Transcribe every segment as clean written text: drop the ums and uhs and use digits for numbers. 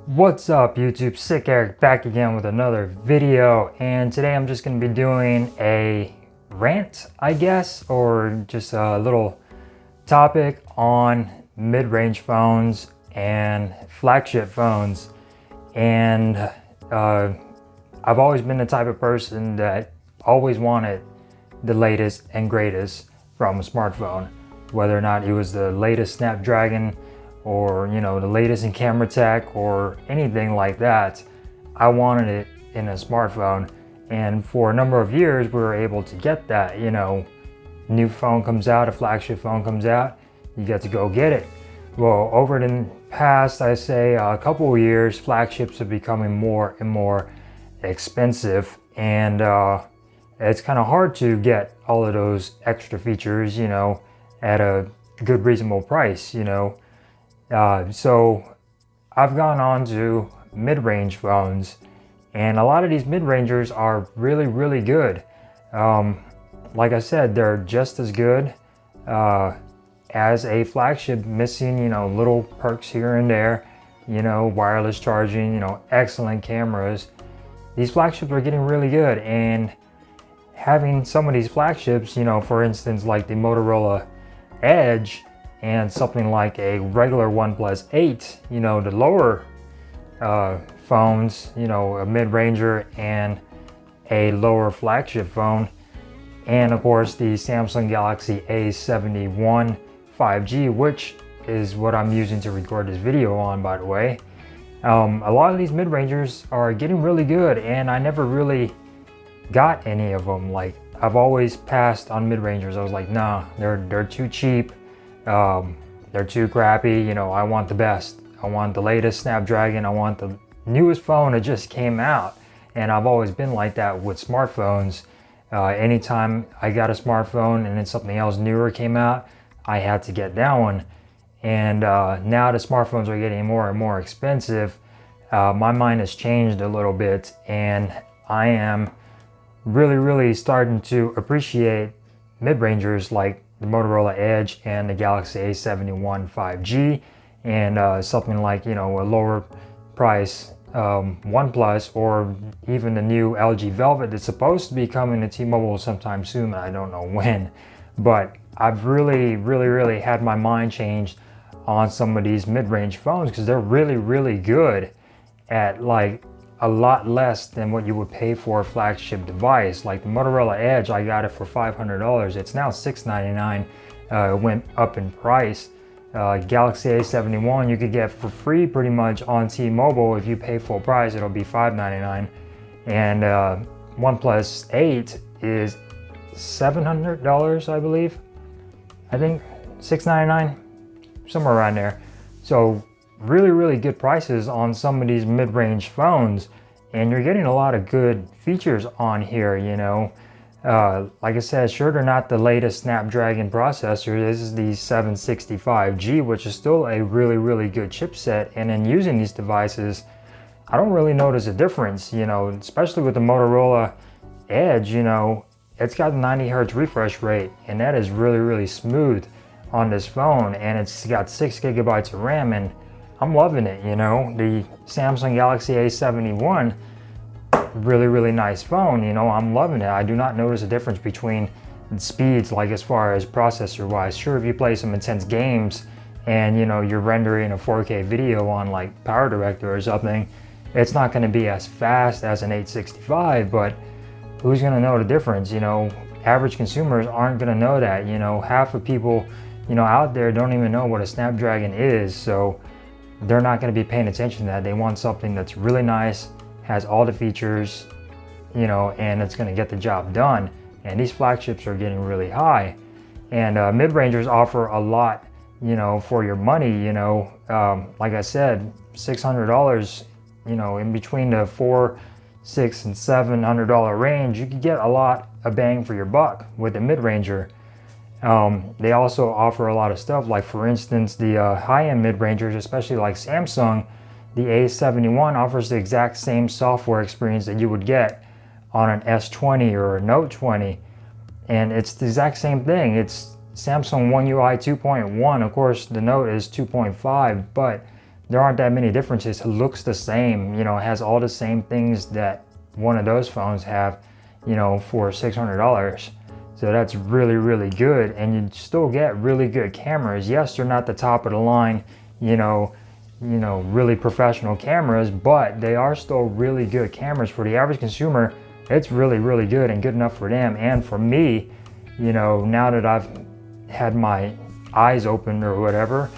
What's up YouTube? Sick Eric back again with another video, and today I'm just going to be doing a rant, I guess, or just a little topic on mid-range phones and flagship phones. And I've always been the type of person that always wanted the latest and greatest from a smartphone, whether or not it was the latest Snapdragon or the latest in camera tech or anything like that. I wanted it in a smartphone, and for a number of years we were able to get that. New phone comes out, a flagship phone comes out, you get to go get it. Well, over the past, I say, a couple of years, flagships are becoming more and more expensive, and it's kind of hard to get all of those extra features at a good reasonable price. So I've gone on to mid-range phones, and a lot of these mid-rangers are really good. Like I said, they're just as good as a flagship, missing little perks here and there, wireless charging, excellent cameras. These flagships are getting really good, and having some of these flagships, for instance, like the Motorola Edge, and something like a regular OnePlus 8, the lower phones, a mid-ranger and a lower flagship phone, and of course the Samsung Galaxy A71 5G, which is what I'm using to record this video on, by the way. A lot of these mid-rangers are getting really good, and I never really got any of them. Like, I've always passed on mid-rangers. I was like, nah, they're too cheap. They're too crappy. I want the best. I want the latest Snapdragon. I want the newest phone that just came out. And I've always been like that with smartphones. Anytime I got a smartphone and then something else newer came out, I had to get that one. And now the smartphones are getting more and more expensive. My mind has changed a little bit, and I am really starting to appreciate mid-rangers like the Motorola Edge and the Galaxy A71 5G, and something like a lower price OnePlus, or even the new LG Velvet that's supposed to be coming to T-Mobile sometime soon. I don't know when, but I've really had my mind changed on some of these mid-range phones, because they're really good at like a lot less than what you would pay for a flagship device. Like the Motorola Edge, I got it for $500. It's now $699. It went up in price. Galaxy A71 you could get for free pretty much on T-Mobile. If you pay full price, it'll be $599. And OnePlus 8 is $700, I believe. I think $699, somewhere around there. So really good prices on some of these mid-range phones, and you're getting a lot of good features on here. Like I said, sure, they're not the latest Snapdragon processor. This is the 765G, which is still a really good chipset, and in using these devices I don't really notice a difference, especially with the Motorola Edge. It's got 90 Hz refresh rate, and that is really smooth on this phone, and it's got 6 GB of RAM, and I'm loving it. The Samsung Galaxy A71, really nice phone. I'm loving it. I do not notice a difference between the speeds, like as far as processor wise. Sure, if you play some intense games and you're rendering a 4K video on like PowerDirector or something, it's not going to be as fast as an 865, but who's going to know the difference? Average consumers aren't going to know that. Half of people out there don't even know what a Snapdragon is, so they're not going to be paying attention to that. They want something that's really nice, has all the features, and it's going to get the job done. And these flagships are getting really high, and mid-rangers offer a lot for your money. Like I said, $600, in between the $400, $600, and $700 range, you could get a lot of bang for your buck with a mid-ranger. They also offer a lot of stuff, like for instance the high-end mid-rangers, especially like Samsung. The A71 offers the exact same software experience that you would get on an S20 or a Note 20, and it's the exact same thing. It's Samsung One UI 2.1. Of course the Note is 2.5, but there aren't that many differences. It looks the same, you know, it has all the same things that one of those phones have, you know, for $600. So that's really, really good. And you still get really good cameras. Yes, they're not the top of the line, you know, really professional cameras, but they are still really good cameras for the average consumer. It's really, really good and good enough for them. And for me, you know, now that I've had my eyes open or whatever,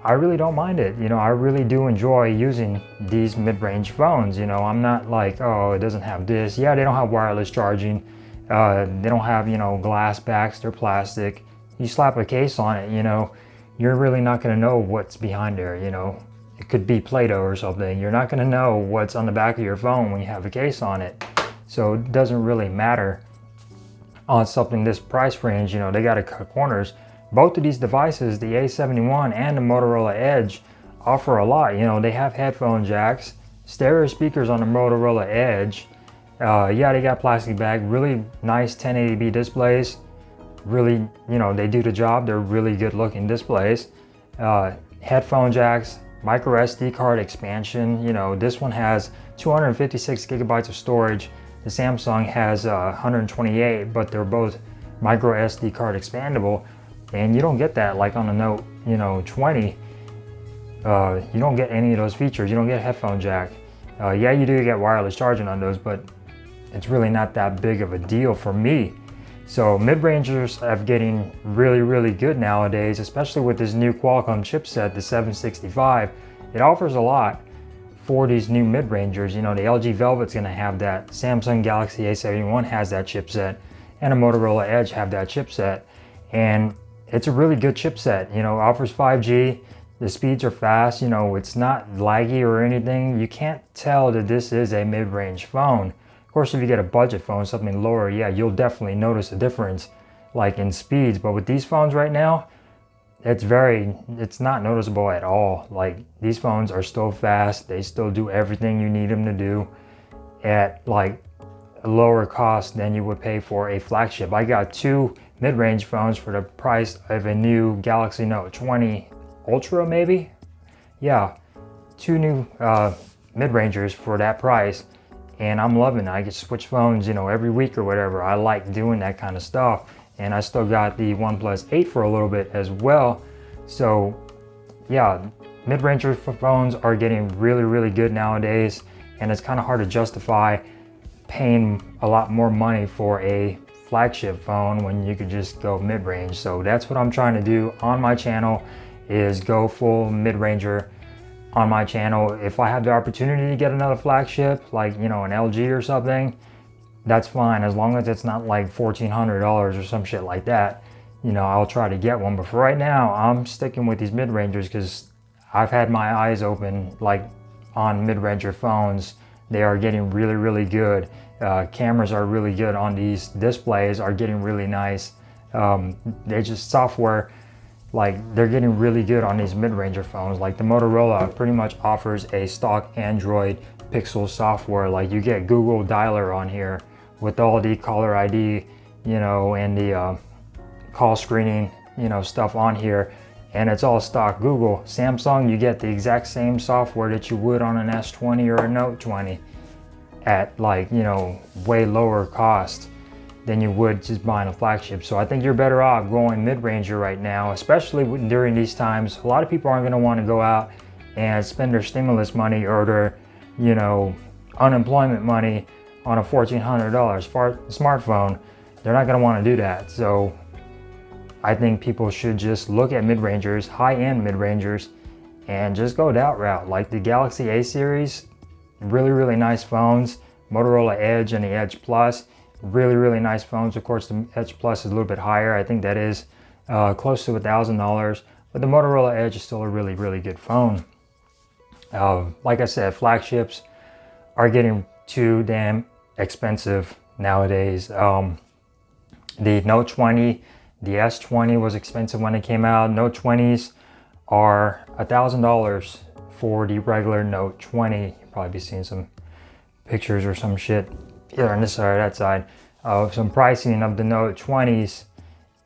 I really don't mind it. You know, I really do enjoy using these mid-range phones. You know, I'm not like, oh, it doesn't have this. Yeah, they don't have wireless charging. They don't have, you know, glass backs. They're plastic. You slap a case on it, you know, you're really not going to know what's behind there. You know, it could be Play-Doh or something. You're not going to know what's on the back of your phone when you have a case on it. So it doesn't really matter on something this price range. You know, they got to cut corners. Both of these devices, the A71 and the Motorola Edge, offer a lot. You know, they have headphone jacks, stereo speakers on the Motorola Edge. Yeah, they got plastic bag, really nice 1080p displays. Really, you know, they do the job. They're really good looking displays. Headphone jacks, micro SD card expansion. You know, this one has 256 gigabytes of storage. The Samsung has 128, but they're both micro SD card expandable. And you don't get that like on the Note, you know, 20. You don't get any of those features. You don't get a headphone jack. Yeah, you do get wireless charging on those, but it's really not that big of a deal for me. So mid-rangers are getting really, really good nowadays, especially with this new Qualcomm chipset, the 765. It offers a lot for these new mid-rangers. You know, the LG Velvet's gonna have that. Samsung Galaxy A71 has that chipset, and a Motorola Edge have that chipset. And it's a really good chipset, you know, offers 5G, the speeds are fast, you know, it's not laggy or anything. You can't tell that this is a mid-range phone. Of course, if you get a budget phone, something lower, yeah, you'll definitely notice a difference, like in speeds. But with these phones right now, it's not noticeable at all. Like, these phones are still fast, they still do everything you need them to do at like a lower cost than you would pay for a flagship. I got two mid-range phones for the price of a new Galaxy Note 20 Ultra, maybe? Yeah, two new mid-rangers for that price, and I'm loving it. I get to switch phones, you know, every week or whatever. I like doing that kind of stuff. And I still got the OnePlus 8 for a little bit as well. So yeah, mid-ranger phones are getting really, really good nowadays, and it's kind of hard to justify paying a lot more money for a flagship phone when you could just go mid-range. So that's what I'm trying to do on my channel, is go full mid-ranger on my channel. If I have the opportunity to get another flagship, like, you know, an LG or something, that's fine, as long as it's not like $1,400 or some shit like that. You know, I'll try to get one. But for right now, I'm sticking with these mid-rangers because I've had my eyes open like on mid-ranger phones. They are getting really, really good. Cameras are really good on these. Displays are getting really nice. They just software, like, they're getting really good on these mid-ranger phones. Like the Motorola pretty much offers a stock Android Pixel software. Like, you get Google Dialer on here with all the caller ID, you know, and the call screening, you know, stuff on here, and it's all stock Google. Samsung, you get the exact same software that you would on an S20 or a Note 20 at, like, you know, way lower cost than you would just buying a flagship. So I think you're better off going mid-ranger right now, especially during these times. A lot of people aren't going to want to go out and spend their stimulus money or their, you know, unemployment money on a $1,400 smartphone. They're not going to want to do that. So I think people should just look at mid-rangers, high-end mid-rangers, and just go that route. Like the Galaxy A series, really, really nice phones. Motorola Edge and the Edge Plus, really, really nice phones. Of course, the Edge Plus is a little bit higher. I think that is close to $1,000, but the Motorola Edge is still a really, really good phone. Like I said, flagships are getting too damn expensive nowadays. The Note 20, the S20 was expensive when it came out. Note 20s are $1,000 for the regular Note 20. You'll probably be seeing some pictures or some shit either on this side or that side of some pricing of the Note 20s,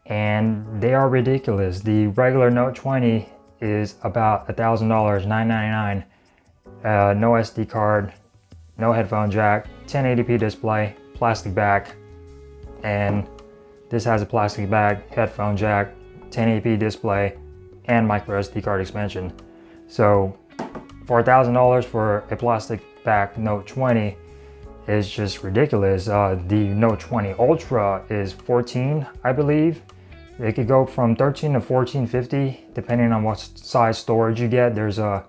and they are ridiculous. The regular Note 20 is about $1,000, $999. No SD card, no headphone jack, 1080p display, plastic back, and this has a plastic back, headphone jack, 1080p display, and micro SD card expansion. So for $1,000 for a plastic back Note 20 is just ridiculous. The Note 20 Ultra is 14, I believe. It could go from 13 to 1450 depending on what size storage you get. There's a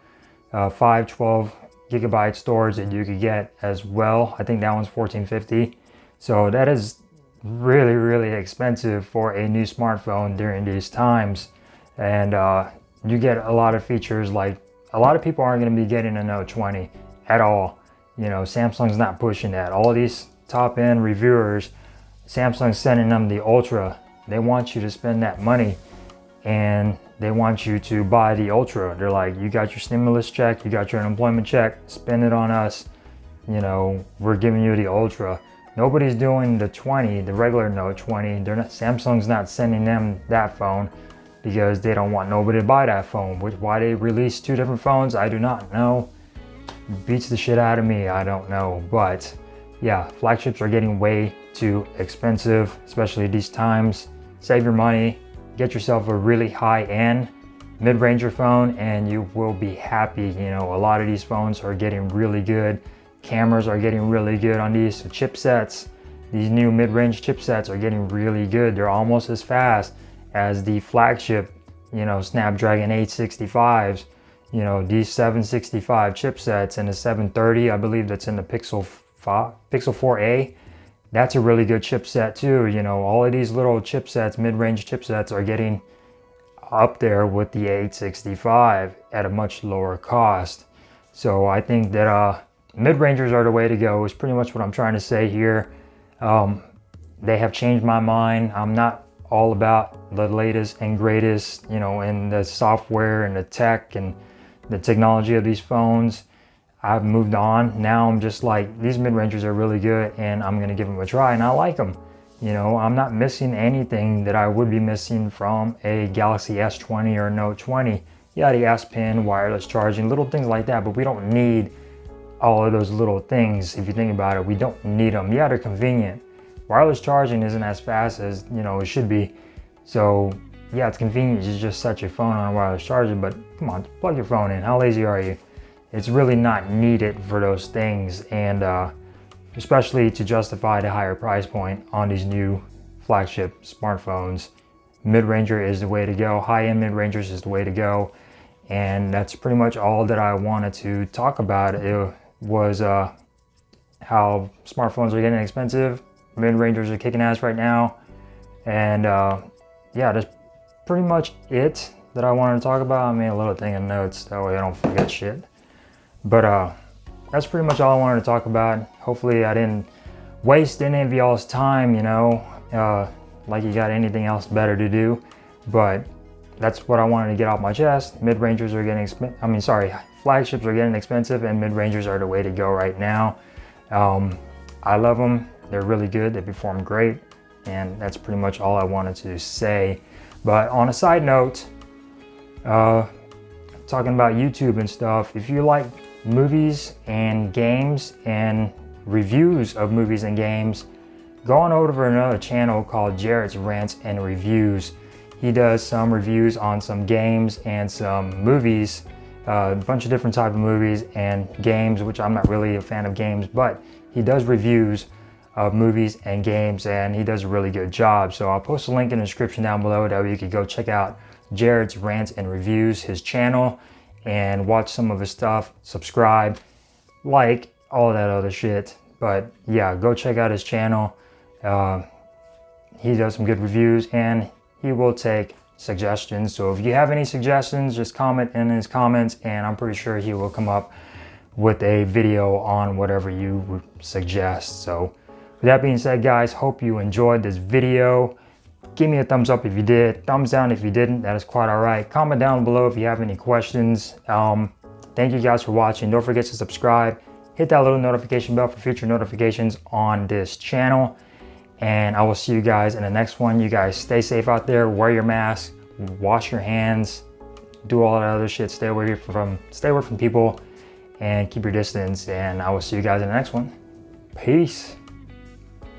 512 gigabyte storage that you could get as well. I think that one's 1450. So that is really, really expensive for a new smartphone during these times. And you get a lot of features, like a lot of people aren't going to be getting a Note 20 at all. You know, Samsung's not pushing that. All of these top end reviewers, Samsung's sending them the Ultra. They want you to spend that money and they want you to buy the Ultra. They're like, you got your stimulus check, you got your unemployment check, spend it on us. You know, we're giving you the Ultra. Nobody's doing the 20, the regular Note 20. Samsung's not sending them that phone because they don't want nobody to buy that phone. Why they released two different phones, I do not know. Beats the shit out of me, I don't know. But yeah, flagships are getting way too expensive, especially these times. Save your money, get yourself a really high-end mid-ranger phone and you will be happy. You know, a lot of these phones are getting really good. Cameras are getting really good on these. So chipsets, these new mid-range chipsets are getting really good. They're almost as fast as the flagship, you know, Snapdragon 865s, you know, these 765 chipsets and the 730, I believe that's in the Pixel 4a. That's a really good chipset too. You know, all of these little chipsets, mid-range chipsets are getting up there with the 865 at a much lower cost. So I think that mid-rangers are the way to go is pretty much what I'm trying to say here. They have changed my mind. I'm not all about the latest and greatest, you know, in the software and the tech and the technology of these phones. I've moved on. Now I'm just like, these mid-rangers are really good and I'm gonna give them a try and I like them. You know, I'm not missing anything that I would be missing from a Galaxy S20 or Note 20. Yeah, the S Pen, wireless charging, little things like that, but we don't need all of those little things. If you think about it, we don't need them. Yeah, they're convenient. Wireless charging isn't as fast as, you know, it should be. So yeah, it's convenient to just set your phone on a wireless charger, but come on, plug your phone in. How lazy are you? It's really not needed for those things, and especially to justify the higher price point on these new flagship smartphones. Mid-ranger is the way to go. High-end mid-rangers is the way to go. And that's pretty much all that I wanted to talk about. It was how smartphones are getting expensive. Mid-rangers are kicking ass right now. And yeah, that's pretty much it that I wanted to talk about. I made a little thing in notes, that way I don't forget shit. But that's pretty much all I wanted to talk about. Hopefully I didn't waste any of y'all's time, you know, like you got anything else better to do. But that's what I wanted to get off my chest. Mid-rangers are getting flagships are getting expensive and mid-rangers are the way to go right now. I love them. They're really good. They perform great. And that's pretty much all I wanted to say. But on a side note, talking about YouTube and stuff, if you like movies and games and reviews of movies and games, go on over to another channel called Jared's Rant and Reviews. He does some reviews on some games and some movies, a bunch of different types of movies and games, which I'm not really a fan of games, but he does reviews of movies and games and he does a really good job. So I'll post a link in the description down below that way you can go check out Jared's Rant and Reviews, his channel, and watch some of his stuff, subscribe, like, all that other shit. But yeah, go check out his channel. He does some good reviews and he will take suggestions. So if you have any suggestions, just comment in his comments and I'm pretty sure he will come up with a video on whatever you suggest. So with that being said, guys, hope you enjoyed this video. Give me a thumbs up if you did, thumbs down if you didn't, that is quite all right. Comment down below if you have any questions. Thank you guys for watching. Don't forget to subscribe, hit that little notification bell for future notifications on this channel. And I will see you guys in the next one. You guys stay safe out there, wear your mask, wash your hands, do all that other shit. Stay away from people and keep your distance. And I will see you guys in the next one. Peace.